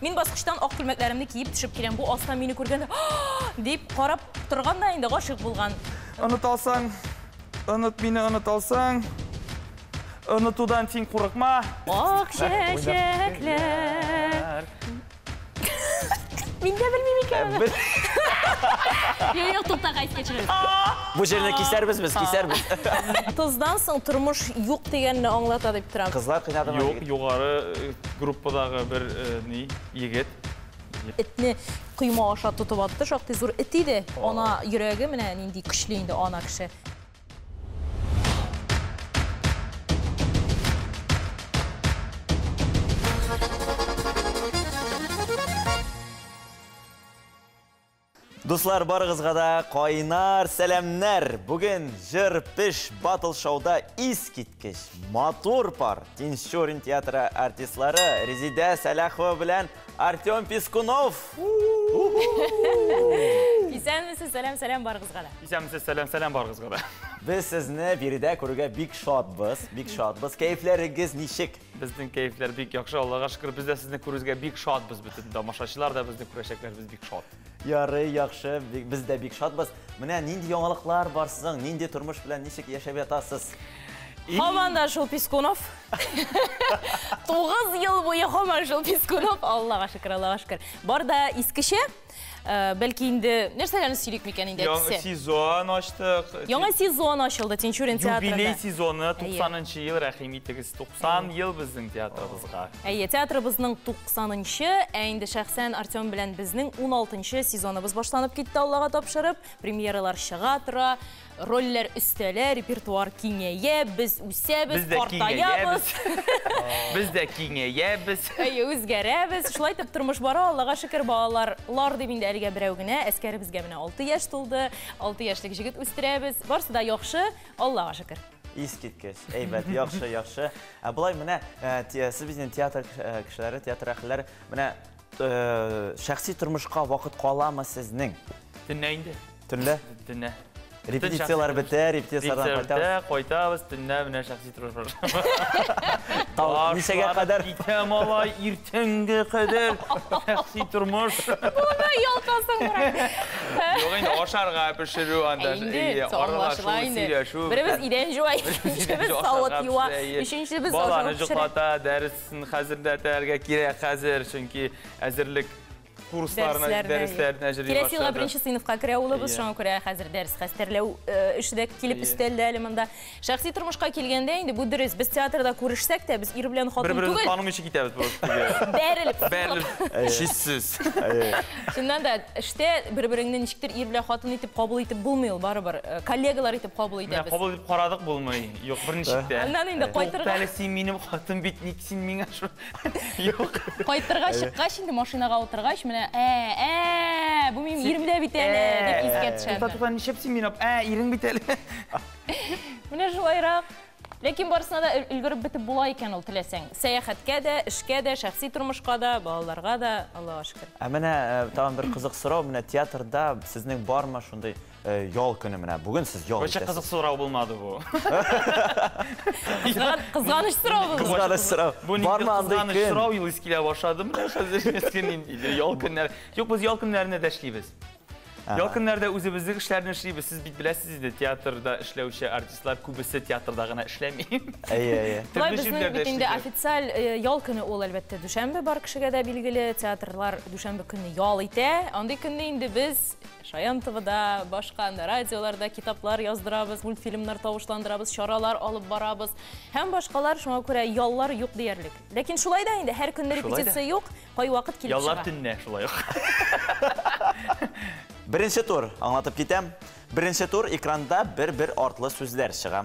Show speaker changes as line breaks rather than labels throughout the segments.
Мен басқыштан ақ күлмәкләремне киіп түшіп келем. Бұл астан мені көргенде деп қарап тұрғанда енді ғашық болған.
Ұныт алсаң, ұныт мені ұныт алсаң, ұнытудан сен қорықма.
Ақ шәшәкләр. Мен де білмеймін екен. Yok, toqta qaytga chiqib.
Bu yerni kesarmiz biz, kesarmiz.
Tuzdan so'ng turmush yo'q deganini anglatadi deb turamiz.
Qizlar qiynadimi?
Yo'q, yuqori gruppadagi bir yigit.
Itni quyma osha tutib otdi, shoqti zo'r it edi. Ona yuragi mana endi kuchli endi ona kishi.
Dostlar, barığızға da qaynar sələmlər. Bugün Jır-Pish Battle Show'da iskitkiş, motor par, Tinşorin teatrı artistları Rezide Salaxova bilen Artyom Piskunov.
İsənmisiz, salam barığızға da.
İsənmisiz, salam barığızға da.
Biz sizni birdə ko'rga big shotbız. Keyfleringiz nişik?
Bizning keyfler big yaxşı, Allah'a şükür. Biz de sizni ko'rgizga big shotbız. Bütün tamaşachilar da bizni ko'rashaklar, biz big shot.
Yarı yaxşı, biz de big shotbız. Mana nindi yangiliklar var sizning? Nindi turmush bilan nishik yashab yotasiz?
Hamanda Shul Piskunov. 9 yıl boyu Haman Shul Piskunov. Allah'a şükür. Barda iskişe. Belki indi nerselerni suylik mekan indi
Yangi sezon açtık.
Yangi sezon açıldı Tinşorin teatrida.
Jubiley sezonu 90-yıl Rahimiy tegisi 90 yıl bizning teatrimizga.
Teatrimizning 90-cı, endi şəxsən Artyom bilan bizning 16-cı sezonumuz başlanıb ketdi Allah'a topşırıb. Premyeralar çığa tura, roller üstələ, repertuar kengəyə, biz üsəbiz, partayabız.
Biz de kengəyəbiz.
Özgərəbiz. Şulay tip turmuş bara Allah'a şükür bağlarlar debində əlgə birəvgünə, əskəri bizgə mənə 6 yaş tuldu, 6 yaşlıq jigit üstürəbiz. Barsı da yaxşı, Allah'a şükür.
İskitkiş, eybət, yaxşı. Bulay mənə, siz bizning teatr kişiləri, teatr əxilləri, mənə şəxsi turmuşqa vaqt qalamı sizning?
Tünlə indi.
Tünlə?
Tünlə.
Repetisiyalar biter, repetisiyalardan
qaytamiz, tünlə mənə şəxsi turmuş.
Neçəyə qədər?
İtəm alay, irtəngə qədər şəxsi turmuş.
Buna yolqasın bırak.
Yox, indi aşarğa pişiru anda.
İndi, anlaşıla indi. Birimiz idenci var, ikincimiz savat yuva, üçüncümüz aşağı
Balanı cıqata, dərisin xəzirlətərgə kirək xəzir, çünki əzirlik kurslarına, dərslərin əcri başladı.
Келесі жылға бірінші сыныфқа кіре олыбыз, шоңа көре қазір дәріс қастерлеу үшідек келіп үстелді әлімінде. Шәқси тұрмышқа келгенде, енді бұл дұрыс, біз театрда көрішсек те, біз ир-білен қатын түгіл.
Bir-birimiz tanım işi кетеміз бұл.
Бәріліп.
Шиссіз.
Шындан да, іште бір-біріңнен нешіктер ир-білен қатын етіп қабыл етіп болмайыл, бары-бір коллегалар етіп қабыл етеміз.
Қабыл етіп қарадық болмай, жоқ біріншікте.
Ондан енді қойтырға.
Бәлі сен менің қатын бетінек, сен мен ашу. Жоқ.
Қойтырға шыққаш, енді машинаға отырғаш, bu benim 20'de bitene deyip izge düşerdi.
Tutan nişepsin minap, irin biteli.
Mine şulayrak. Lekin barısına da ülgürüp bitip bulayken ol tilesen. Seyahatke de, işke de, şəxsi turmuşqa da, bağlarga da, Allah'a şükür.
Mənə tamam bir qızıq sırav, mənə teatrda sizin barmı şunday yol günü mənə? Bugün siz yol
edəsiniz. Qızıq sırav bulmadı bu.
Qızğanış sırav bulmadı.
Qızğanış sırav.
Bu qızğanış sırav yıl iskilə başladım. Yol günlər. Yox, biz yol günlərini dəşliyimiz. Yol günlərdə özümüzün işlərini işləyimiz. Siz biləsiniz də teatrda işləvşi artistlar kubisi teatrda işləməyim.
Bulay bizning bitinde ofisial yol günü ol elbette düşənbə bar kişiga da bilgili teatrlar düşənbə günü yol ite. Onday günü indi biz Şayan TV'da, başqa radiolarda kitaplar yazdırabız, multfilmler tavuşlandırabız, şaralar alıp barabız. Hem başqalar şuna göre yollar yok deyerlik. Lakin şulay da indi her günü repetisiya yok, qoy vaqt kelib çığa.
Yollar tünne şulay yok.
Birinci tur anlatıp gitem. Birinci tur ekranda bir ortlı sözler çığa.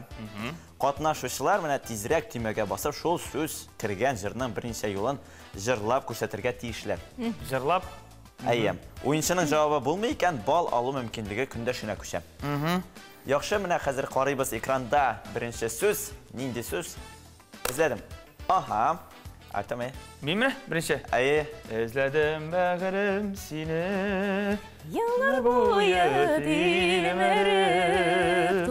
Qatnaşıcılar mənə tezrək tüymögə basıb şol söz kirgən jırının birinci yolun jırlab göstərgə tiyişlər.
Jırlab?
Əyyəm. Oyunçının cavabı bulmayıkən bal alу mümkünlüğü kündə şuna küşəm. Yaxşı, mənə xəzir qarıybız ekranda birinci söz, nindi söz. İzlədim. Aha. Artam əyə.
Miyim mi? Birinci.
Əyə.
İzlədim bəğirim seni.
Yıllar boyu dilim erib,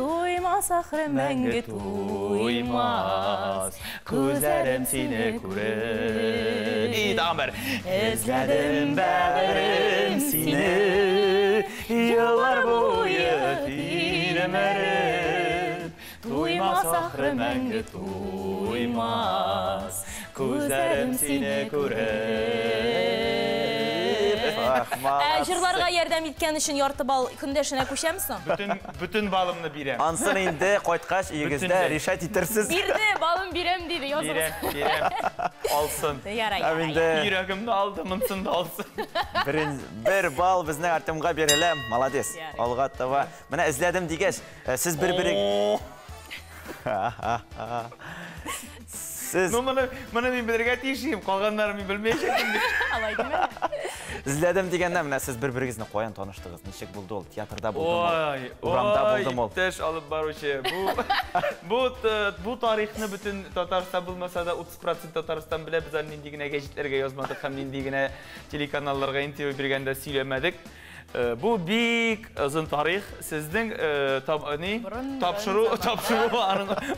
сахры мәңгі туймас, көзләрем сені күрер.
Тағам бәр.
Эзләдем бәгырем сені,
Yıllar boyu tüylemerim.
Туймас сахры мәңгі туймас, көзләрем сені күрер. Жырларға ярдәм иткән өчен ярты балл көндәшенә күчәмсең?
Бүтін балымны бирем.
Ансын инде қойткаш егізді решат итерсіз.
Бирде, балым бирем дейді, языңыз.
Бирем. Алсын. Йөрәгемне алды, мынсын да алсын.
Бір балл біздің Артемға берілі. Молодец. Алға таба. Мына ізләдім дегеш. Сіз бір-бірі...
Мұны мен білерге тейшейім, қалғанларын мен білмейшекім.
Алайды мен.
Ізләдім дегенде, мына сіз бір-біріңізді қоян таныштыңыз. Нешек болды ол? Театрда болды ма? Урамда болды ма?
Тәш алып барушы. Бұл тарихны бүтін Татарстан болмаса да 30% Татарстан біле біз нендегіне гәжетлерге язмадық, һәм нендегіне телеканалларға интервью бергенде сөйлемедік. Бұл бик ұзын тарих. Сіздің тапшыру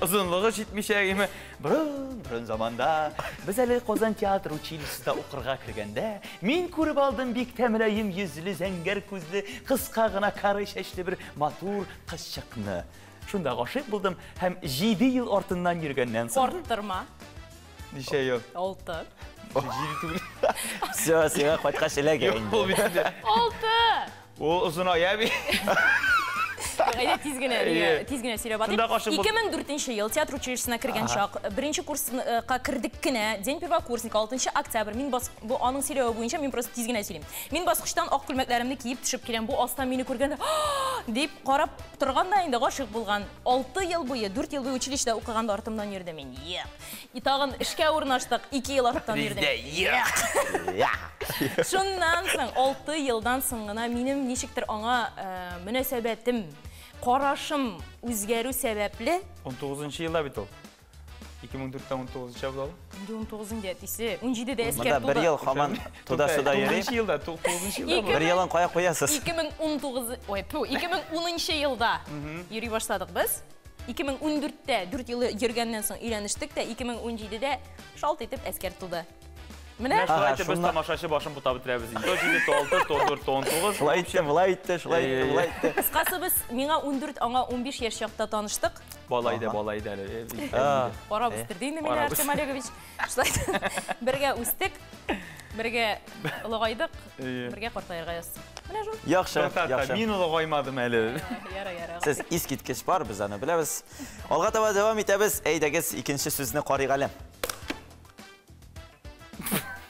ұзынлығы жетмешегіме. Бұрын заманда біз әлі Қозан театр училищесінде оқырға кіргенде, мен көріп алдым бик тәмілейім yüzлі, зәңгер көзлі, қысқа ғана кары шәшлі бір матур қыз шықны. Шында ғашық болдым, һәм 7 ел артынан жүргеннен соң.
Қорттырма.
Неше ел?
6.
Все, сеға қойтқа шелеге.
6!
Ол ұзын аяби.
Тезгіне сөйлеп атып. 2004 ел театр училищесіне кірген шақ. Бірінші курсқа кірдік кіні, ден первокурсник, 6 октябрь. Бұл аның сөйлеуі бойынша мен просто тезгіне сөйлейм. Мен басқыштан ақ күлмәклерімді кейіп түшіп келем. Бұл астан мені көргенде, деп қарап тұрғанда енді ғашық болған. 6 ел бойы, 4 ел бойы училищеде оқығанда артымдан ерді мен. Итағын ішке орнаштық, 2 ел артымдан ерді. Шыннан соң, 6 елдан соңына менің нешіктір аңа мүнәсәбәтім, қарашым өзгеру сәбәплі.
19-шы елда бет ол? 2004-тен 19-шы жабылалы?
19-де әтесі, 17-де әскер
тұлды. Мұнда бір ел қаман тұдасы да ері?
9-шы елда, 9-шы елда.
Бір елін қоя қоясыз.
2010 елда ери баштадық біз. 2014-те 4 елі ергеннен соң үйленіштік те, 2017-де шалт етіп әскер тұлды. Міне?
Шылай біз тамашашы башын бұта бітірәбіз. 17, 16, 14, 19.
Шылай етті.
Қысқасы біз меңа 14, аңа 15 ер шақта таныштық.
Балайды.
Қара бұстырдейді мені Артем Олегович. Бірге өстік, бірге ұлығайдық, бірге қортайырға ястық. Міне жол.
Яқшы.
Мен ұлығаймадым әлі.
Сіз ескеткеш бар біз аны білеміз. Олға таба девам етеміз. Әйдәгіз екінші сөзіні қариғалым.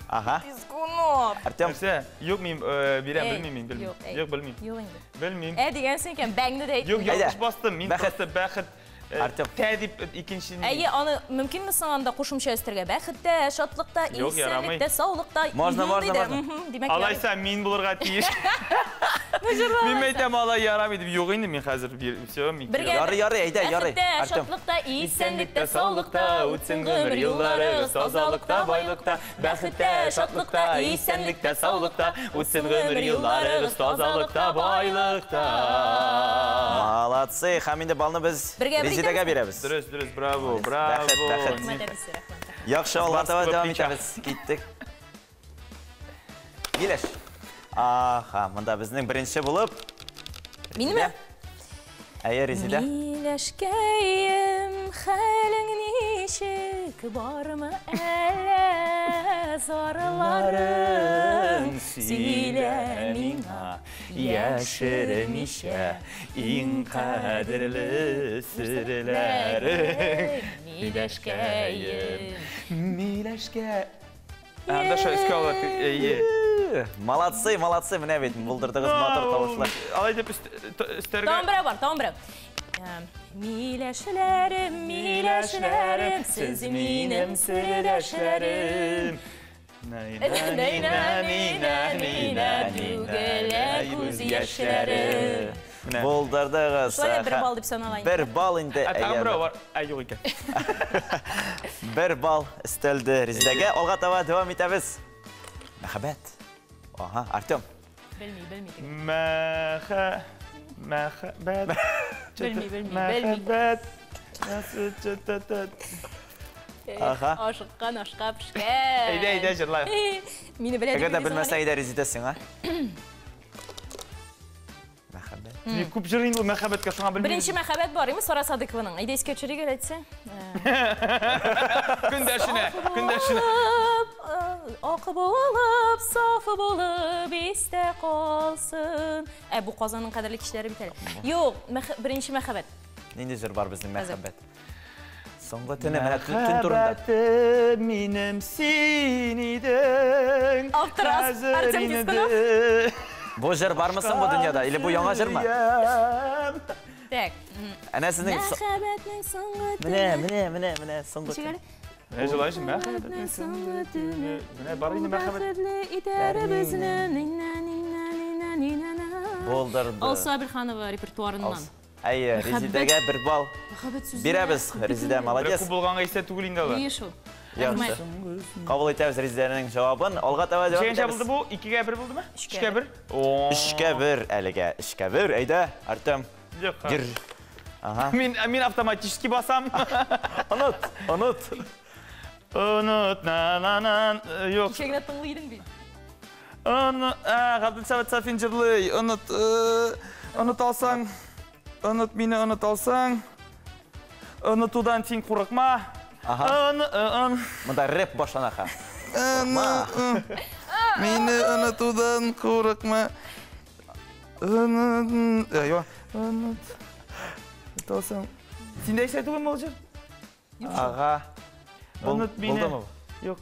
Аха.
Пискунов.
Артем.
Yok muyum? Bilmeyeyim. Yok bilmeyeyim. Bilmeyeyim.
Деген сен екен, бәңді де
Yok yanlış bastım. Мен bastım бәхіт. Тәдіп екінші...
Әйе, аны мүмкін мүсің анда қошымша өстірге? Бәхітті, шатлықта, исәнлікті, саулықта...
Можно.
Алайса, мен бұлырға тиеш. Мен мәйтем алай ярамайды. Yok енді мен қазір
Яры, әйді.
Бәхітті, шатлықта, исәнлікті, саулықта, өтсін ғымыр юлларығыз, тазалықта, байлықта. Бәхітті, шатлықта, исәнлікті, саулықта, өтсін ғымыр юлларығыз, тазалықта, байлықта.
Молодцы, хаминде балны біз резидеге береміз.
Дұрыс, браво.
Яқшы олғатыва девам етеміз. Кеттік. Елеш. Аха, мұнда біздің бірінші болып.
Мені ме?
Әйе, резиде.
Миләшкәйім, хәлің нешік, бармы әлі зарларың, сөйлә миңа, яшірмешә, ең қадірлі сүрләрің.
Миләшкәйім. Аңдаша үске алады, әйе.
Молодцы, міне бетін, бұлдырдығыз матыр тауышылар.
Алай деп үстерге...
Тауын бір. Миләшілерім, сіз менім сүреләшілерім. Нәйнә, көз яшілерім.
Бұлдырдығыз.
Бір бал деп саналайын.
Бір бал инде.
Тағы бір бар, әйі екен.
Бір бал істелді резидеге. Олға тава девам етеміз. Мәхәбәт. Артем.
Білмейді.
Мәхәбәт. Мәхәббәт.
Ашыққан, ашқа пішкен.
Әйде, жырлайық.
Мені біледі.
Әгерді білмәсі әйді резидесің, а? Мәхәббәт.
Көп жырын бұл мәхәббәтке шуңа білмеймін.
Бірінші мәхәббәт бар, емес Сара Садықованың. Әйде скетчерге әйтсе.
Күндәшіне.
Ақы болып, сафы болып, есте қалсын. Бұл қазаның қадірлі кішілері бітәлі. Йоқ, бірінші мәхәббәт.
Ненде жыр бар біздің мәхәббәт? Соңғы түні, мәне түн тұрында.
Мәхәббәті менім сен едің.
Авторас, Артем Дискунов.
Бұл жыр бар мысың бұл дүнияда? Или бұл яңа жыр ма?
Так.
Әне сіздің...
Мәхәббәтнің соңғы түні.
Міне, соңғы түні.
Міне жылайшы, мәхәббәтнің соңғы түні. Міне бар ені мәхәббәт.
Болдырды.
Алсу Абилханова репертуарынан.
Әйе, Резидеге бір бал. Береміз, Резиде, молодец.
Бір құбылғанға есте түгілінде ала.
Ешіл.
Яқшы. Қабыл етеміз Резиденің жауабын. Олға таба жауап
Жеген
етеміз.
жабылды бұл? 2-ге 1 болды ма? 3-ге 1?
3-ге 1 әліге. 3-ге 1. Әйді, Артем. Гір.
Мен автоматически басам.
Ұныт.
Ұныт, на-на-на. Йоқ.
Кешегіне тыңлы едің бей?
Ғабдылсабат Сафин жырлый. Ұныт алсаң. Мені ұныт алсаң. Ұнытудан сен қорықма.
Мұнда рэп башланаға.
Мені ұнытудан қорықма. Ұныт алсаң. Сен де айтсайды ғой мол жыр?
Аға.
Ұныт мені. Жоқ.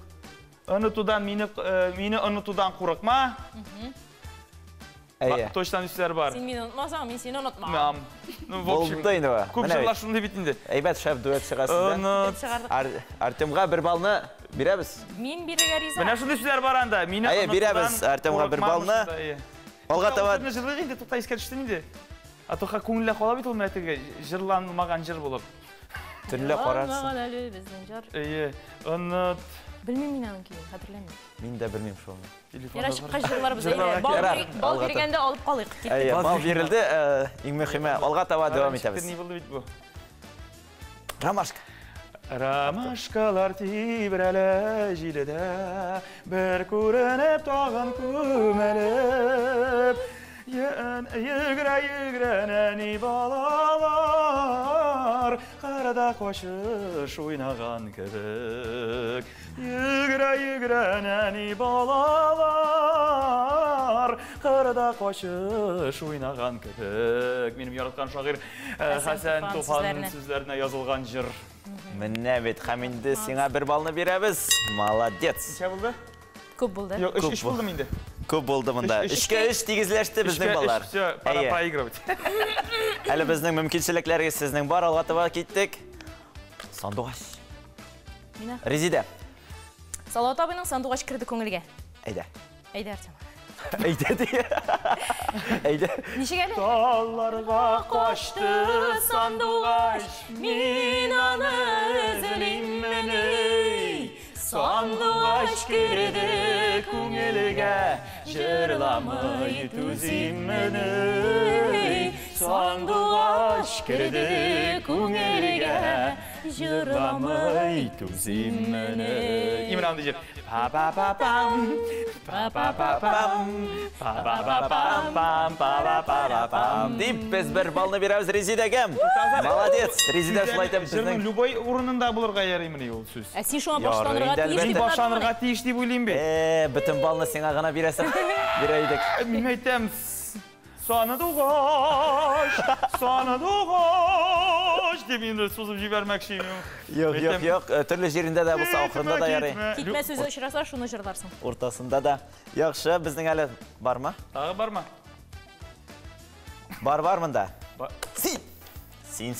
Мені ұнытудан қорықма.
Әйе.
Точтан үстер бар.
Сен мені ұнытмасаң, мен сені ұнытмам.
Болды енді ба?
Көп жырлар шынды бетінде.
Әйбәт шәп дуэт шығасызда. Артемға бір балны береміз.
Мен береге риза.
Міне шынды үстер бар анда.
Әйе, береміз Артемға бір балны. Олға табад.
Жырлы енді тұқта ескерішті неде? Атоқа көңілі қола бет ол мәтіге жырланмаған жыр болып.
Түрлі қорарсың.
Жырланмаған әлі біздің жыр.
Әйе, ұныт.
Білмеймін мен кейін, қатырлаймын.
Мен де білмеймін шоны.
Ярашыққа жырлар біз. Бал бергенде алып қалайық.
Әйе, бал берілді. Иңмехиме. Олға таба девам етеміз. Ромашка.
Ромашкалар тибірәлі жиледі, бір көрініп тағын көмеліп, Йүгірі балалар, қарада қошыш ойнаған кірік. Йүгірі балалар, қарада қошыш ойнаған кірік. Менің яратқан шағыр Хасан Туфанның сөздеріне yazылған жыр.
Міне бет, Хаминді сеңа бір балны береміз. Молодец.
Неше болды?
Көп болды.
Жоқ, 3 болды менде.
Көп болды мұнда. 3-ке 3 тегізлешті біздің балалар.
3-ке 3, пара проигрывать.
Әлі біздің мүмкіншіліклерге сіздің бар, алғатыға кеттік. Сандуғаш. Резиде.
Салауат абайның сандуғаш кірді көңілге.
Әйді.
Әйді, Артем.
Әйді де. Әйді.
Неше кәлі?
Талларға қашты сандуғаш, мен аны үзіліммені. Сандуғаш кірді көңілге, жырламай түзіммені. Сандуғаш кірді көңілге, жырламай түзіммені. Имранды жер. Па-па-па-пам, па-па-па-пам, па-па-па-пам,
Deyip biz bir balını beremiz Резидеге. Молодец. Резиде шулайтып біздің.
Жырның любой орнында бұлырға яраймын ол сөз.
Сен шуға башланырға тиіш
Мен башланырға тиіш деп ойлайым бе?
Бүтін балыны сен ағына бересің. Берейдік.
Мен айтам, Санадуғаш деп енді созып жібермекші.
Yok. Түрлі жерінде де болса, ақырында да ярай.
Кетме сөзі ұшыраса, шуны жырларсың.
Ортасында да. Яқшы, біздің әлі бар ма?
Тағы бар ма?
Бар мында? Син.
Сен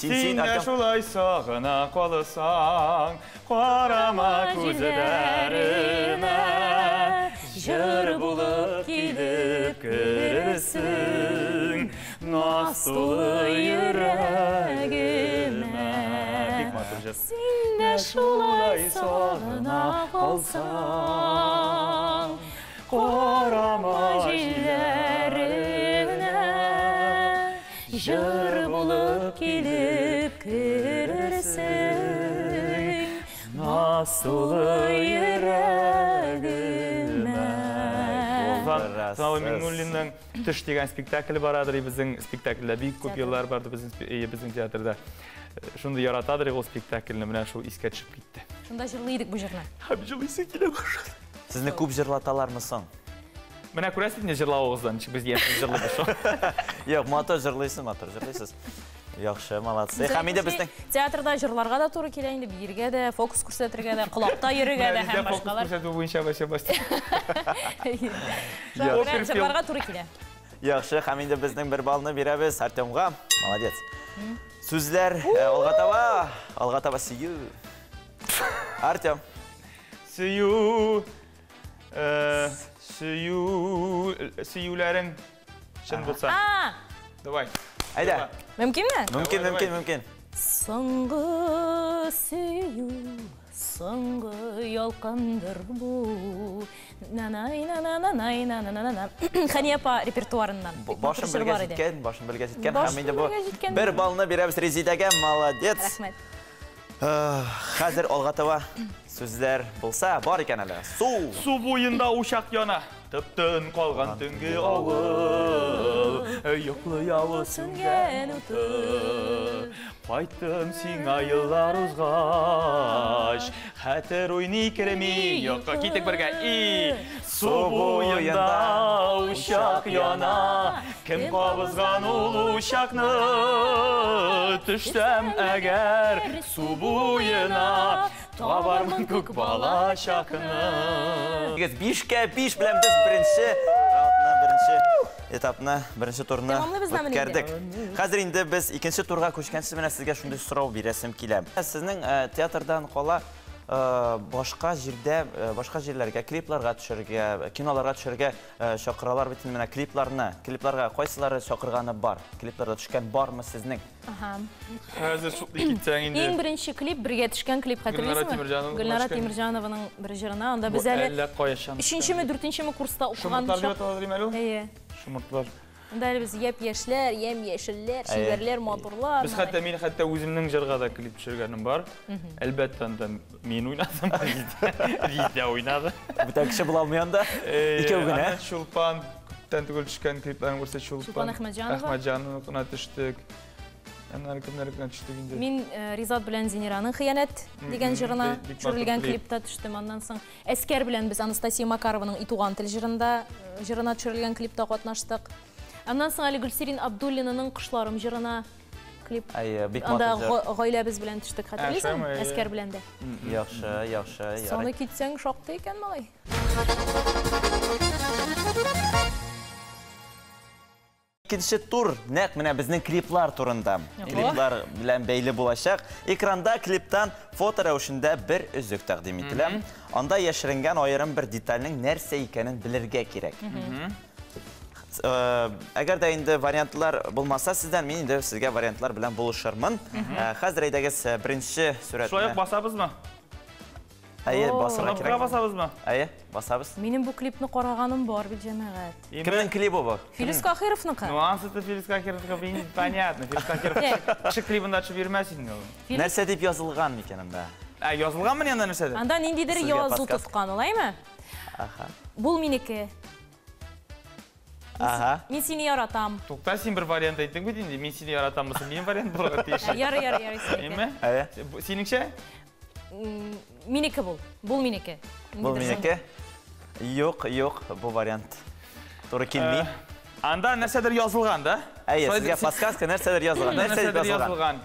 шулай сағына қалысаң, қарама көзідәріме, жыр болып келіп кірісің, настылы жүрегіме. Сен шулай сағына қалсаң, қарама жерлеріне, жыр болып
келіп кірерсің, насулы ерегіме.
Сынауы Миннуллинның «Түш» деген спектаклі барадыр, біздің спектакльда бейік көпелар барды біздің театрда. Шунды яратадыр, ол спектакльні мұна шоу иске түшіп кетті.
Шунда жырлайдық бұл жырна.
Жылайсы келе башады.
Сізні көп жырлаталар мұсың?
Мына көрәсіз не жырлау оғыздан, біз еңсіз жырлайды шо.
Yok, мотор жырлайсыз. Яқшы, молодцы. Хамиде біздің?
Театрда жырларға да туры келейінді, бірге де, фокус көрсетірге де, құлақта еріге де, һәм башқалар.
Фокус көрсету бойынша башы.
Жырларға туры келе.
Яқшы, Хамиде біздің бір балыны береміз Артемға. Молодец. Сөздер, Алғатаба сүйу. Артем.
Сүйулерің шын болса. Давай.
Айда.
Мүмкін ме?
Мүмкін.
Соңғы сүйу, соңғы ялқандыр бұл. Нанай. Ханияпа репертуарынан.
Башын білге жеткен. Хамиде бұл бір балыны береміз Резидеге. Молодец.
Рахмет.
Қазір Алғатаба сөздер болса, бар екен әлі.
Су бойында ушақ яна, тіптін қалған түнгі ауыл, ұйықлы сөнген ұты. Қайттым сен айылар ұзғаш, хәтір ойны керемей, яққа кетік бірге. Су бойында ушақ яна, кім қабызған ол ушақны, түштім әгер су бойына, табармын көк бала шақыны.
Бишке биш білем біз бірінші этапына, бірінші турына өткердік. Қазір енді біз екінші турға көшкенсіз мене сізге шынды сұрау бересім келем. Сіздің театрдан қола башқа жерлерге, клипларға түшірге, киноларға түшірге шақыралар бетін мене клипларға қойсылары шақырғаны бар. Клипларға түшкен бар ма сіздің?
Қазір шуқлы кетсең енді.
Ең бірінші клип, бірге түшкен клип қатырлесің ме? Гүлнара Теміржановының бір жырына. Онда біз әлі 3-ші ме, 4-ші ме курста оқыған шақ.
Шумыртлар.
Онда әлі біз еп-ешлер, ем-ешілер, шеберлер, моторлар.
Біз мен өзімнің жырға да клип түшіргенім бар. Әлбәтті мен ойнадым, Ризде ойнады.
Бұта кіші бұл алмайында? Ике өгін, ә?
Шулпан, күптен түгіл түшкен клипларын көрсе
Шулпан
Ахмаджановына түштік.
Мен Ризат білән Зенираның «Хыянет» деген жырына түшірілген клипта түштім. Андан соң Әскер білән біз Анастасия Макарованың «Итуған тіл» жырына түшірілген клипта қатнаштық. Андан соң әлі Гүлсерин Абдуллинаның «Құшларым» жырына клип. Анда ғайлә біз білән түштік. Қатырлесің? Әскер білән де.
Яқшы.
Соны кетсең шақты екен малай.
İkinci tur nәк менә безнең клиплар турында. Клиплар белән бәйле булачак. Экранда клиптан фото рәвешендә бер үзек тәкъдим ителә. Анда яшеренгән аерым бер детальның нәрсә икәнен белергә кирәк. Әгәр дә инде вариантлар булмаса, сездән мин инде сезгә вариантлар белән булышырмын. Хәзер әйдәгез беренче сүрәтне.
Шулай басабызмы?
Әйе, басырга кирәк.
Басабызмы?
Әйе, басабыз.
Минем бу клипны караганым бар бит җәмәгать.
Кемнең клипы бу?
Филис Кахировныкы.
Нюансы-то Филис Кахировныкы понятно. Филис Кахиров кеше клибында төшеп йөрмәс инде ул.
Нәрсә дип язылган микән анда?
Язылганмы янда нәрсәдер?
Анда ниндидер язу тоткан, улаймы? Бул минеке. Мин сине яратам.
Тукта, син бер вариант әйттең бит инде. Мин сине яратам булса, минем вариант булырга тиеш.
Ярый.
Әйме? Синеңчә?
Минеке бул. Бул минеке.
Бул минеке? Юк, бу вариант. Туры килми.
Анда нәрсәдер язылган да?
Әйе, сезгә подсказка нәрсәдер язылган.
Нәрсәдер язылган.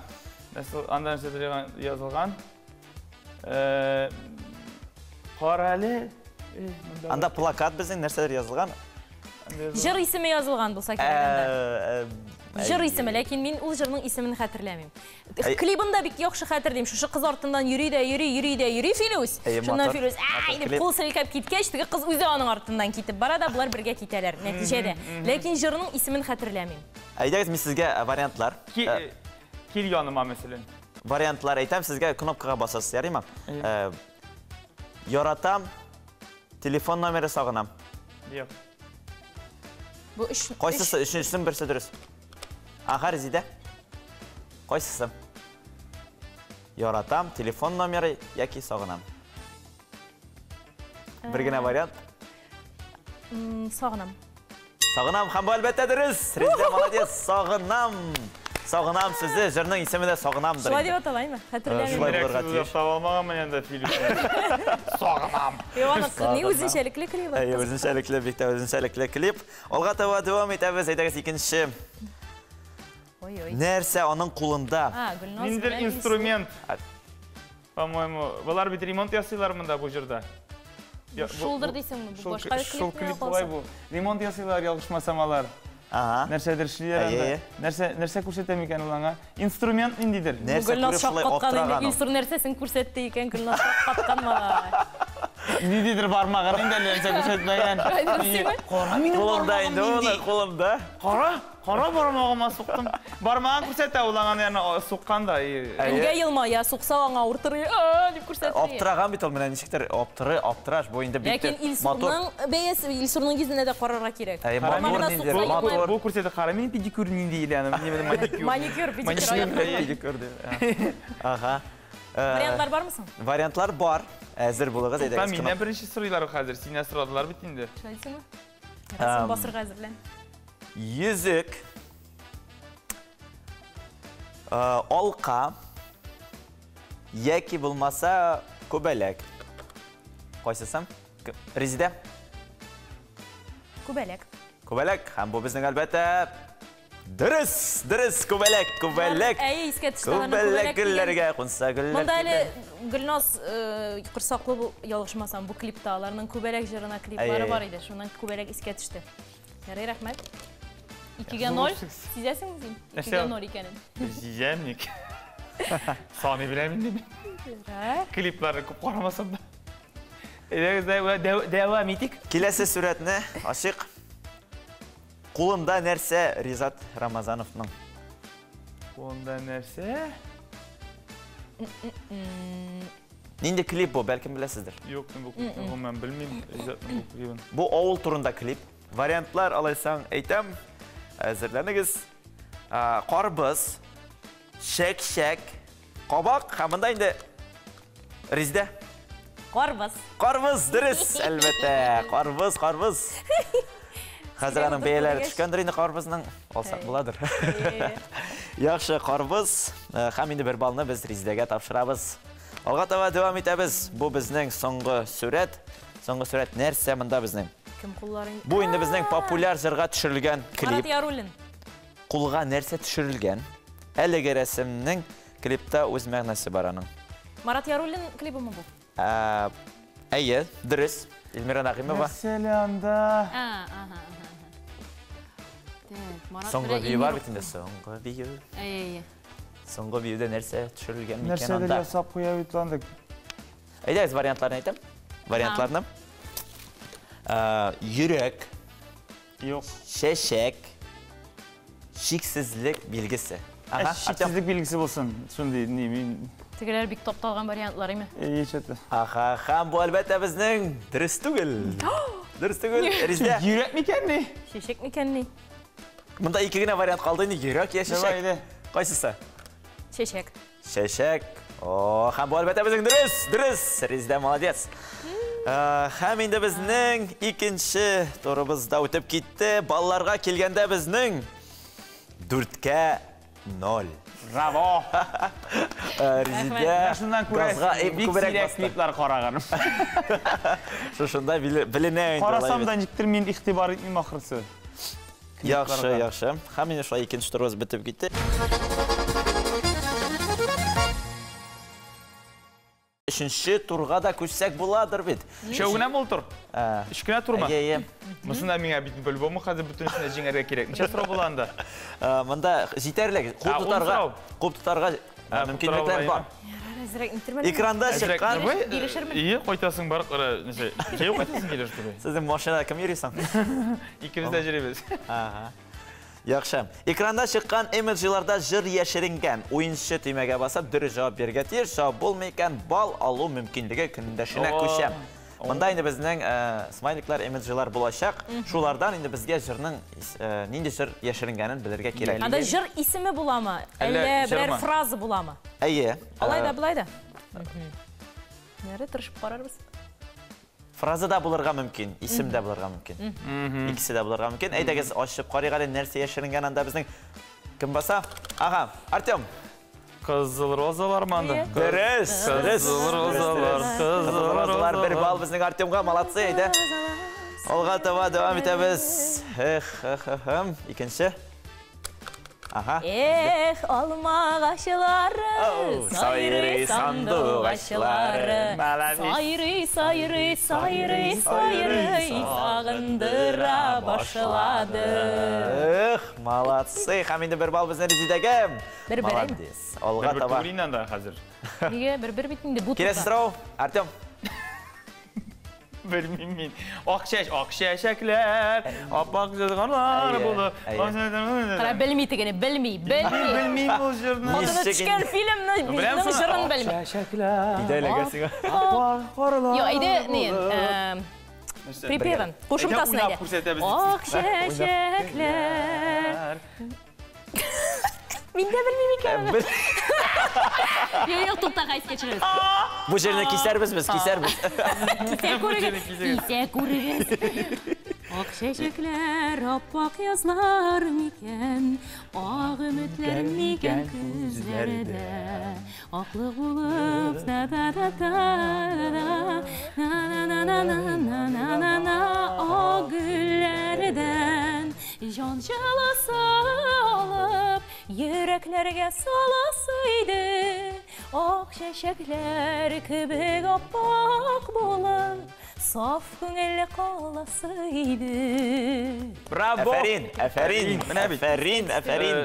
Анда нәрсәдер язылган. Каралы.
Анда плакат безнең нәрсәдер язылган.
Жыр исеме язылган булса кирәк. Жыр исеме, ләкин мин ул жырның исемен хәтерләмим. Клибында бик яхшы хәтердим. Шушы кыз артыннан йөри Филус. Шуннан Филус, дип кул селкәп киткәч, теге кыз үзе аның артыннан китеп бара да, булар бергә китәләр нәтиҗәдә. Ләкин жырның исемен хәтерләмим.
Әйдәгез, мин сезгә вариантлар.
Кил яныма мәсәлән.
Вариантлар әйтәм, сезгә кнопкага басасыз, ярыймы? Яратам, телефон номеры сагынам.
Юк.
Кайсысы өченчесен берсе дөрес? Ага, Резидә. Қайсысы? Яратам, телефон номері, яки сағынам? Bir gene вариант.
Sağınam.
Sağınam, ham bu әлбәттә дұрыс. Резиде, молодец, сағынам. Сағынам сөзі, жырның исемі де сағынамдыр.
Шулай деп аталай ма?
Tavalmağam енді фильм. Сағынам.
Не өзіншәліклі клип?
Өзіншәліклі, бекте өзіншәліклі клип. Олға тава дуам етәбіз, айтағыз екінші. Нәрсе оның қолында?
Мендер инструмент. По-моему, бұлар бет ремонт ясыйлар мұнда бұл жырда.
Шулдыр дейсің мұ? Башқа
Шул клип бұлай бұл. Ремонт ясыйлар ялғышмасамалар. Нәрселер шілер. Нәрсе көрсетем екен олаңа. Инструмент нендейдір?
Гүлназ шаққатқан инструмент нәрсесін көрсетті екен Гүлназ шаққатқан мала.
Недейдір бармаған енді нәрсе көрсетмеген. Қора менің
қолымда.
Қара бармағыма соқтым. Бармаған көрсетті олаған яны соққанда.
Үнге елма, я соқса оңа ұртыры, деп көрсетті.
Оптыраған бет ол менен нешіктер оптыраш бойында бетті
мотор. Илсұрның кезінде де қарарға керек.
Бұл көрсетті қара, мен педикюр нендей еләнім.
Маникюр, педикюр. Вариантлар бар мısın?
Вариантлар бар. Әзір болығыз.
Менен бірінші сұрайлар қазір, сені сұрадылар бітінде.
Шайдысың ба? Расын басырға әзірлен.
Yüzük, olqa, яки bulmasa көбәләк. Қайсысым? Резиде?
Көбәләк.
Көбәләк, һәм бұл біздің әлбәтті дұрыс, көбәләк.
Әйе, искә түштағаны
көбәләк гүлләргә қонса гүлләр.
Мұнда әлі Гүлназ құрсақлы ялғышмасам, бұл клипта аларының көбәләк жырына клиплары бар еді. Шунан көбәләк искә түшті. Ярай, рахмет. 2-0. Sizəsin mi? 2-0 ikənin.
Sizəmlik. Sani biləmin demin. Klipləri qaramasam da. Devam edik.
Келесі сүрәтіне ашық. Қолында нәрсе Ризат Рамазановның?
Қолында нәрсе?
Ненде клип бұл, бәлкім білесіздер?
Жоқ, мен білмеймін Ризатның бұл клипін.
Бұл ауыл турында клип. Вариантлар алайсаң әйтем. Әзірләнігіз. Қарбыз, шәк, қабақ, қамында енді Резиде?
Қарбыз.
Қарбыз, дұрыс, әлбәтте. Қарбыз. Қазір аның бейлері түшкендір енді қарбызның олсақ бұладыр. Яқшы, қарбыз. Қам енді бір балыны біз Резидеге тапшырабыз. Алға тава девам етәбіз. Бұл біздің соңғы сурет. Соңғы сурет нәрсе мұнда біздің? Бұл енді біздің популяр жырға түшірілген клип.
Марат Яруллин.
Құлға нәрсе түшірілген. Әлігі рәсімнің клипта өз мәғнәсі бар аның.
Марат Яруллин клипі мұ бұл?
Әйе, дұрыс. Эльмира Нағимова.
Мәселенда.
Соңғы бейі бар бетінде. Соңғы бейі. Соңғы бейіде нәрсе түшірілген мекен анда.
Нәрселер жасап қоя өйтіландық.
Әйдәңіз вариантларын айтам. Вариантларыным. Yürek, şeşek, şiksizlik bilgisi.
Şiksizlik bilgisi bolsun. Şunday neyim?
Тегелер бик топталган вариантлар эме?
Ечеті.
Һәм бұл әлбәттә безнең дөрес түгел. Дөрес түгел. Резиде.
Йөрәк микән ни?
Шешек микән ни?
Монда ике генә вариант калды инде. Йөрәк я шешек. Кайсысы?
Шешек.
Шешек. Һәм бұл әлбәттә безнең дөрес. Резиде молодец. Һәм инде безнең икенче турыбызда үтеп китте. Балларга килгәндә безнең 4-0.
Браво!
Резиде газга
күбрәк клиплар караганым.
Шушында беленә инде.
Карасам да никтер мен ихтибар итмим ахырсы.
Яхшы. Һәм инде шулай икенче турыбыз бетеп китте. Үшінші турға да көшсәк буладыр бит.
Шәугенә бултыр. Ишкенә турма.
Әйе.
Мусында миңа бит бөлбөмө хәзер бүтүнсенә җиңәргә кирәк. Ничә сорау буланда?
Монда җитәрлек. Куп тутарга мөмкинлекләр бар. Экранда чыккан.
Ие, кайтасың бар, ничә? Җәй кайтасың килеш туры.
Сезнең машина кем йөрисең?
Икебез дә җиребез.
Яхшы. Экранда чыккан эмоджиларда жыр яшеренгән. Уенчы төймәгә басып, дөрес җавап бергә тиеш. Җавап булмый икән, бал алу мөмкинлеге көндәшенә күчәм. Мында инде безнең смайликлар, эмоджилар булачак. Шулардан инде безгә җырның нинди җыр яшеренгәнен белергә кирәк.
Анда җыр исеме буламы? Әллә берәр фраза буламы?
Әйе.
Алай да, булай да. Нәре тырышып карарбыз.
Фраза да булырга мөмкин, исем дә булырга мөмкин. Икесе дә булырга мөмкин. Әйдәгез ачып карыйк әле нәрсә яшеренгән анда безнең кем баса? Ага, Артем.
Кызыл розалар манда.
Дөрес.
Кызыл розалар, кызыл розалар.
Бер балл безнең Артемга, молодцы, әйдә. Алга таба дәвам итәбез. Икенче. Ага.
Эх, алма ағашылары, сайрый сандуқ ағашлары, сайрый, сағындыра башлады.
Эх, молодцы. Һәм инде бер балл безнең Резидәгә. Молодец. Алга таба.
Туриннан да хәзер.
Неге бер бит инде бу.
Келесі сұрау, Артем.
Bilmem min. Akşeşekler, apak zırganlar bulu.
Qara bilmey tegene, bilmey.
Bilmem bu jırını.
Adını çıkan filmni jırın bilmey.
Akşeşekler.
İdəyləgəsin.
Yo, ayda neyin? Pripevin. Qoşum tasını ayda. Akşeşekler. Min de bilmeyim ikən. Yok, topta qaysı keçiririz.
Bu жеріне кесәрбіз біз, кесәрбіз.
Кесе көрігіз. Ақ шәшәкләр, аппақ язлар мекен, ақ үмітлер мекен күзләрдә. Ақлы болып, ақ гүлләрдән, жан жаласы алып, yüreklerge salasıydı, ak şeşekler kibik appak bolar, saf güngelle kalasıydı.
Bravo!
Әфәрин.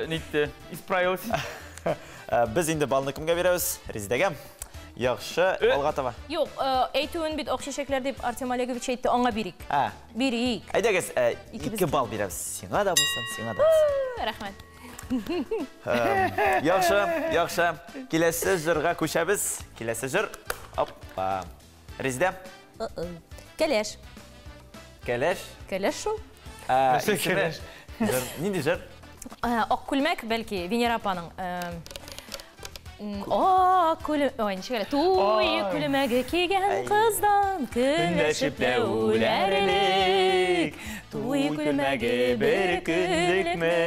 Nitti. İsprayosi.
Biz indi balını kimge veririz? Rezidəgəm. Yaxşı, alğa tava.
Yok, eytüün bit ak şeşekler deyip Artem Olegovich eytti, ona birik. Birik.
Әйдәгез, 2 bal veririz. Сиңа да булсын, сиңа да булсын.
Рәхмәт.
Yaxşı. Келесі жырға көшәбіз. Келесі жыр. Hoppa. Резидә.
Кәләш.
Кәләш.
Кәләш шул.
Кәләш.
Нинди жыр?
Ак күлмәк, бәлки, Венера апаның. Ак күлмәк, ой, ничек әле, туй күлмәге кигән кыздан көнләшеп үләрлек. Туй күлмәге бер көнлекме,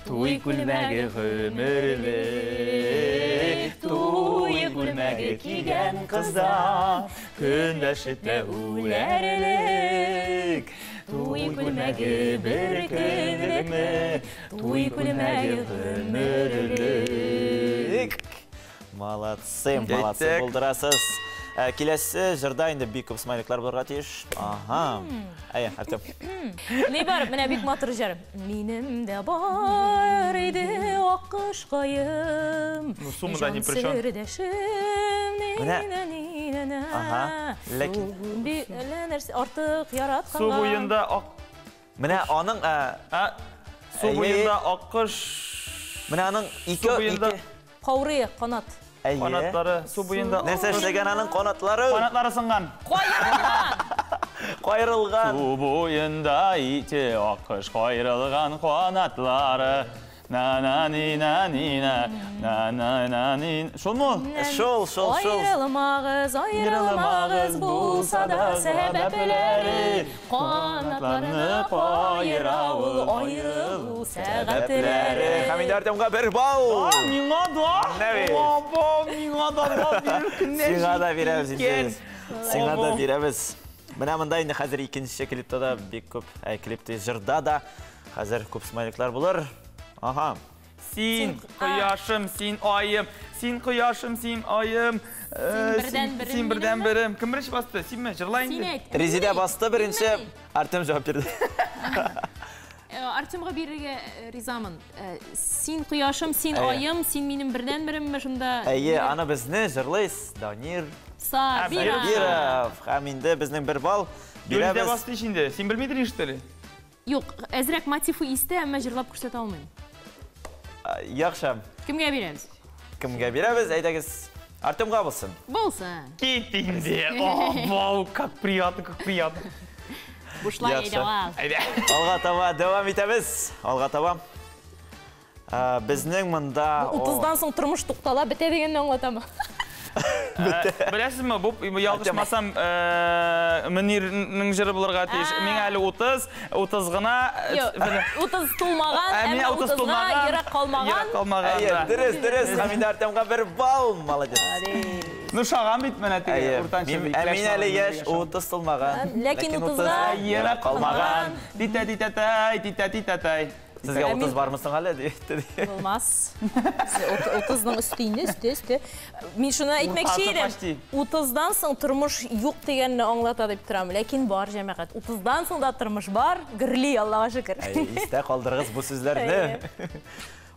туй күлмәге гөмерлек. Туй күлмәге кигән кыздан көнләшеп үләрлек. Туй күлмәге бер көнлекме, туй күлмәге гөмерлек.
Молодцы болдырасыз. Келесі жырда енді бик көп смайликлар болырға тиеш. Ага. Әйе, Артем.
Не бар, міне бик матыр жыр. Минем де бар еді аққыш қайым.
Сумында не причем?
Артық яратқанға.
Су бойында ақ...
Міне аның...
Су бойында аққыш...
Міне аның екі...
Қауры, қанат.
Қанаттары, су бойында...
Нәрсе іштеген аның қанатлары?
Қанаттары сынған.
Қайырылған.
Су бойында ите аққыш қайырылған қанатлары. На-на-ни-на-ни-на, на-на-на-ни... Шол му?
Шол.
Айрылмағыз болса да сәбәплері, қанатларыны қайырауыл, айрылу сәғәтлері.
Хамиді Артемға бір бал!
Миңа да!
Сиңа да береміз. Мына мында енді қазір екінші клипта да бек көп, клипте жырда да қазір көп смайликлар болыр. Aha.
Sin kıyaşım, sin ayım, sin kıyaşım, sin ayım. Sin birden birim. Kim birinci bastı? Sin mi? Jırlayın.
Rezide bastı birinci. Artem cevap verdi.
Artemga birige rizamın. Sin kıyaşım, sin ayım, sin benim birden birim mi şunda?
Әйе, аны biz ne jırlayız? Danir.
Sabira.
Haminde bizden bir bal.
Gözde bastı şimdi. Sin bilmedin işte.
Yok, ezrek motifi iste ama jırlap kürsete almayın.
Yaxşı.
Kimge beremiz?
Kimge beremiz? Әйдәгез. Артем қабылсын.
Болсын.
Кетінде. Вау, как приятно, как приятно.
Бұшлай едеуал.
Алға таба, давам етеміз. Алға таба. Біздің мұнда...
30-дан соң тұрмыш тұқтала біте дегенді оңлатамы?
Білесіз ме, бұл ялғышмасам Мінерінің жыры бұларға теш. Мен әлі 30 ғына...
30 тұлмаған, әмі 30-ға ерақ қалмаған.
Дұрыс, Хамид Артемға бір бал, молодец.
Ну, шаған бит мен әтеге.
Әмин әлі еш 30 тұлмаған.
Ләкин 30-ға
ерақ қалмаған. Дита-дита-тай.
Сізге 30 бармысың әлі дейті.
Болмас. 30-ның үстейінде, үсті. Мен шына айтмәкші едім. 30-дан соң тұрмыш юқ дегенні аңлата деп тұрамын. Ләкин бар жәмәғат. 30-дан соң да тұрмыш бар, гірлей, Аллаға шүкір.
Истә қалдырғыз бұл сөздерді.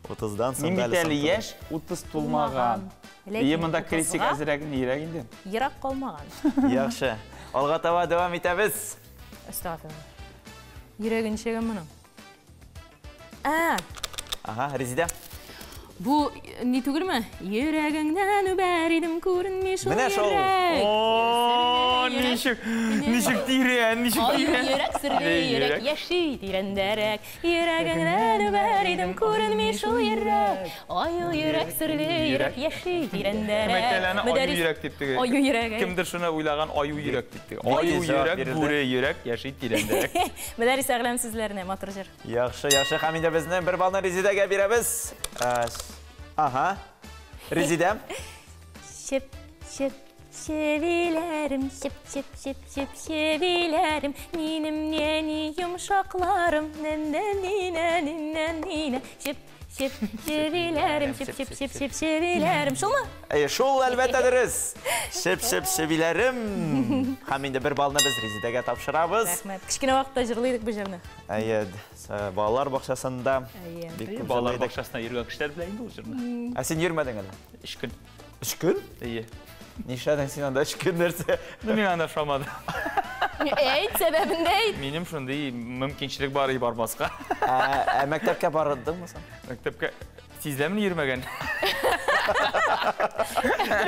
30-дан соң
мен бітәлі еш 30 тұлмаған. Емында кресек әзірәгін ерегінде.
Ерақ қалмаған.
Яқшы. Алға таба давам етеміз.
Ерегін шеген мұның.
Аха, Резида.
Бұл не түгіл ме? Ерегіңнен өбәридім көрінмей шол ерек.
Ооо, нешік тирен,
Ерек сірге, ерек яши тирендерек. Ерегіңнен өбәридім көрінмей шол ерек. Аю ерек сірге, ерек яши тирендерек.
Мәкәләні аю ерек дептігі.
Аю ерек.
Кімдір шына ойлаған аю ерек дептігі. Аю ерек, бүре ерек, яши тирендерек.
Мәдәріс әғілем сізлеріне, матыр жыр.
Яқшы, Хамида біздің бір балны Резидаға береміз. Aha. Rezidem.
Şıp şıp şevilerim, şıp şıp şıp şıp şevilerim, ninim neni yumuşaklarım, nene, şıp şıp şevilerim, şıp şıp şıp şıp şevilerim. Şol mu?
Şol elbettedirіз. Şıp şıp şevilerim. Haminde bir balını biz Rezide'ge tapşırabız.
Rahmet. Kişkine vaxtda jırlıydık bu жерне.
Балалар бақшасында.
Балалар бақшасына ерген кіштер білейін бұл жырны.
Сен ермедің әлі?
3 күн.
3 күн?
Ие.
Нешеден сен анда 3 күн нәрсе?
Мен анда шамады.
Eyt, sebebinde eyt.
Менің шындай мүмкіншілік бар бармасқа.
Мәктепке барыдың мұсан?
Мәктепке сізлемін ермеген.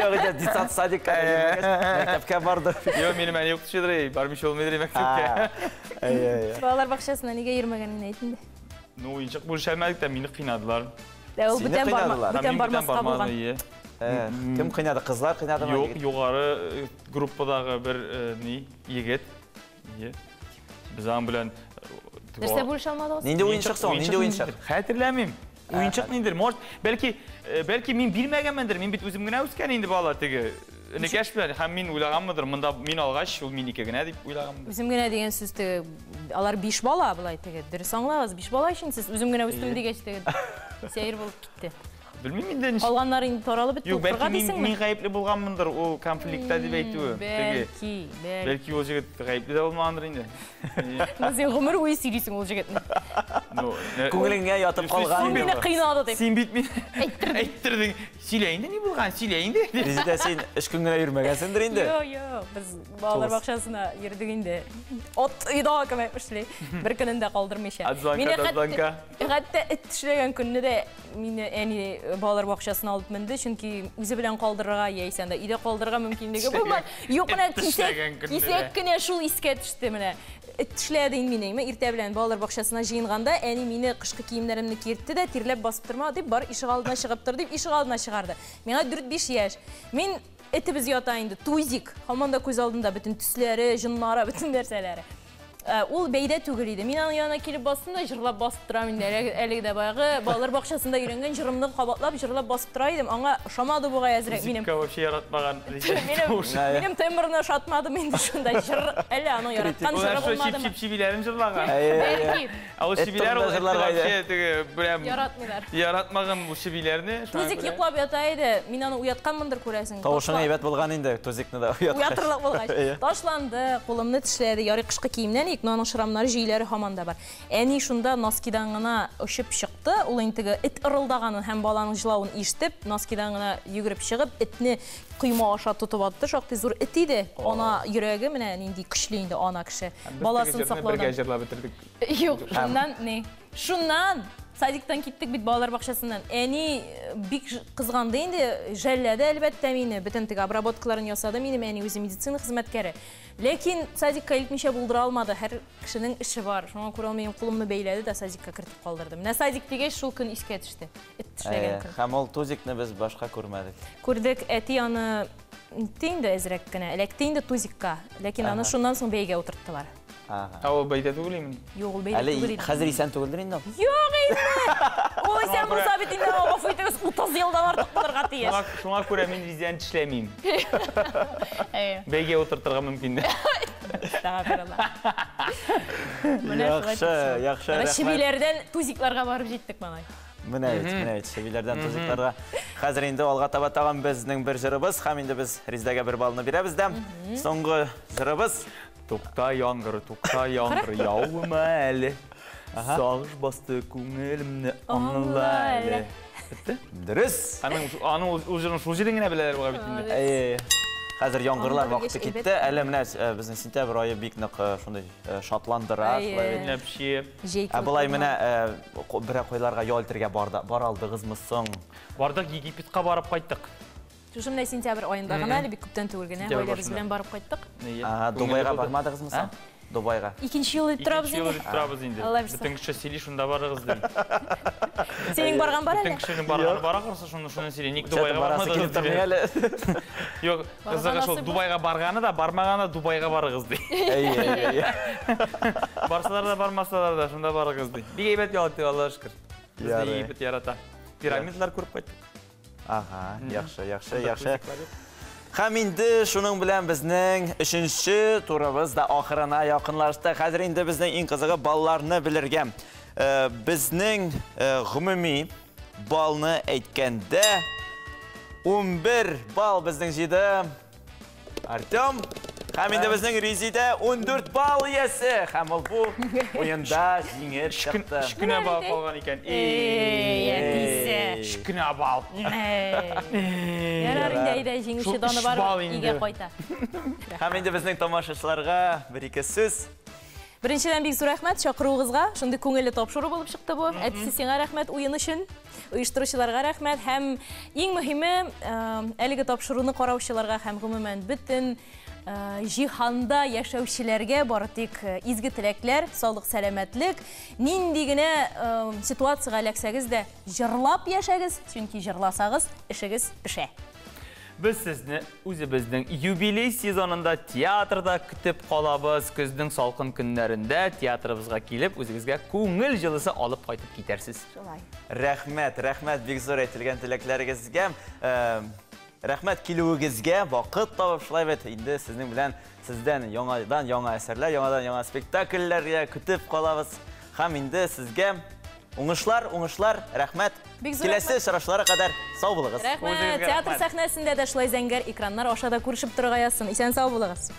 Yok, детсад садикка мәктепке барды.
Yok, менің әне оқытышыдыр, бармыш олмедір мәктепке.
Балалар бақшасына неге ермегенін айтынды?
Ойыншық бұл шәмәдік та мені қинадылар.
Сені қинадылар?
Бүтен бармасқа болған.
Кім қинады? Қызлар қинады ма?
Yok, жоғары группадағы бір егет. Біз ағын білән...
Дұрсе бөліш алмады осы?
Ненде ойыншықсың? Ненде ойыншық?
Хәтірләмейм. Ойыншық нендір? Бәлки мен білмәгенмендір. Мен бит өзім гіне өскен енді балар тегі. Некеш білән, һәм мен ойлағанмыдыр. Мұнда мен алғаш, ол мен еке гіне деп ойлағанмындыр.
Өзім гіне деген сөзді, алар 5 бала бұлай тегі. Дұрыс аңлағыз, 5 бала үшін сіз өзім гіне өстім дегеш тегі. Сейір болып кетті.
Білмейм енді неше.
Қалғанлар енді торалы бітті ұқтырға дейсің
мен ғайыплы болғанмындыр ол конфликтта деп айтуы. Бәлки ол жігіт ғайыплы да болмағандар енді.
Сен ғұмыр ойы сөйлейсің ол жігіттің.
Көңіліңе ятып қалған.
Сен мені қинады деп.
Сен бит мен айттырдың. Сөйлейінді не болған? Сөйлейінді.
Резида сен 3 күнгіне үрмегенсіңдір енді?
Йо, біз балалар бақшасына ердік енді. От үйда кім әйтмішілей. Бір күнінде қалдырмайша.
Адзланка.
Қатты үт түшілеген күнні де мені балалар бақшасына алып мінді, чүнки өзі білен қалдырға, ейсенде үйде қалдырға мүмкіндігі болмады. Йоқ, міне кисек күне шул иске түшті міне. Түшләдейін менің, ерте білен балалар бақшасына жиынғанда, әне мені қышқы киімдерімді кертті де, терлеп басып тұрма деп, бар ишік алдына шығып тұр деп, ишік алдына шығарды. Менға 4-5 яш. Мен әті біз ятайынды, туизик, қалманда көз алдында бүтін түслері, жынлары, бүтін нәрселері. Ол бейді түгілейді. Мен аны яна келіп басында жырлап басып тұрамын. Әлігді баяғы балалар бақшасында үйренген жырымды қабатлап жырлап басып тұрайдым. Аңа шамады бұға әзірек.
Музыка вообще яратмаған.
Менің теміріне шатмады менді шындай жыр. Әлі аны яратқан жыры болмады ма?
Шибилерін жырлаған.
Бәлки.
Ал шибилер ол яратмаған бұл шибилеріне.
Тузик еқлап ятайды. Мен аны уятқанмындыр көресің.
Тауышың әйбет болған енді, тузикні да
уятырлық болғаш. Ташланды, қолымны тішледі, яры қышқы киімнен Икноның шырамнары жейлері хаманда бар. Әне шында носкидан ғына үшіп шықты. Ол ентігі іт ұрылдағанын һәм баланың жылауын ештіп, носкидан ғына югіріп шығып, ітіне құйма аша тұтып атты. Шақты зор іт еді. Ана жүрегі міне енді күшлі ана кіші. Баласын сақлаудан.
Біз бірге жырлап бітірдік.
Жоқ, шыннан не? Шыннан! Садиктан киттік бит балалар бақшасынан. Әни бик қызғанды енді жәлләді әлбәттә мені. Бітін тіг обработкаларын ясады менім әни өзі медицина қызметкері. Лекин садикка илтмеше бұлдыра алмады. Әр кішінің іші бар. Шоңа көрі менің қолымны бейледі да садикка кіртіп қалдырды. Міне садик деге шул күн иске түшті.
Һәм ол тузикны біз башқа көрмәдік.
Көрдік, әти аны тейінді әзірек кіні. Тейінді тузикка. Лекин аны шундан соң бейге отырттылар.
Ау бәйдә түгелеймін.
Yok beyde
Әлі қазір исән түгілдір енді?
Yok eyді! Ой, сен бұл сабетінде ғафу етіңіз 30 елдан артық бұларға тиеш.
Шуңа көрі мен визиян тішлемейм. Бәйге отыртырға мүмкінді.
Яқшы, рәхмәт.
Шебелерден тузикларға барып жеттік маңай.
Міне әйт, шебелерден тузикларға. Қазір енді олға табаттаған біздің бір жырыбыз, қам енді біз Риздәге бір балыны беремізді. Соңғы жырыбыз.
Тоқта яңғыр, яуыма әлі. Сағыш басты көңілімні аңыла әлі.
Дұрыс.
Аның ол жырын шул жерден генә беләләр буга бит.
Қазір яңғырлар вақыты кетті. Әлі міне біздің сентябрь айы бик нык шундай шатландыра. Бұлай міне бір қойларға ялтырға бар алдығызмысың.
Бардық Египетқа барып қайттық.
Шушым міне сентябрь айында ғана әлі бик көптен түгілген. Ойлар біз білен барып қайттық.
Дубайға бармадығызмысың? Дубайға.
Икенші ел тұрабыз енді.
Икенші ел тұрабыз енді. Бүтін кіші селі шында барығыз дейді.
Сенің барған бар әлі?
Бүтін кішінің бара қарсы шуны селі. Нек Дубайға бармадығыз. Yok, kızığı şu Dubai'ye barğanı da barmağana Dubai'ye barığız dey. Barsalar da barmasalar da şunda barığız dey. Bir geybet yalattık Allah'a şükür. Biz de geybet yarata. Piramidler kurup koyduk.
Aha, yaxşı. Ham endi shuning bilan bizning 3-chi turimiz da oxirina yaqinlashdi. Hozir endi bizning eng qizig'i ballarni bilirgan. Bizning umumiy balni aytganda 11 bal bizning jidi Artyom. Ham endi bizning Rizida 14 bal egasi. Ham bu o'yinda yengib chiqdi.
Shkuna bal qolgan ekan. Shkuna bal.
Yararında jenguvchi doni bor, ega qo'yta.
Ham endi bizning tomoshachilarga bir-ikki so'z.
Birinchidan bek zo'r rahmat chaqiruvinizga. Shunday ko'ngilli topshiriq bo'lib chiqdi bu. Aytisi senga rahmat o'yin uchun. Uyushtiruvchilarga rahmat. Ham eng muhimi, әлеге topshiriqni qarovchilarga ham umuman butun jihanda yashovchilarga boritik izgi tilaklar, sog'lik, salomatlik. Nindigina situatsiyaga alaksangiz da jırlab yashagiz, chunki jırlasangiz ishingiz pisha.
Biz sizni o'zimizning yubiley sezonunda teatrda kutib qolamiz. Kuzning salqin kunlarida teatrimizga kelib, o'zingizga ko'ngil jilisi olib qaytib ketarsiz.
Rahmat bek zo'r aytilgan tilaklaringizga. Rahmat keluvingizga vaqt topib shlayvet. Endi sizning bilan sizdan yangi asarlar, yangi spektakllarga kutib qolamiz. Ham endi sizga o'ngishlar, rahmat. Kelasi uchrashuvlarga qadar sog' bo'ling'iz.
Rahmat. Teatr sahnasida da shlay zangar ekranlar oshada ko'rishib turg'ayasiz. Esen sog' bo'ling'iz.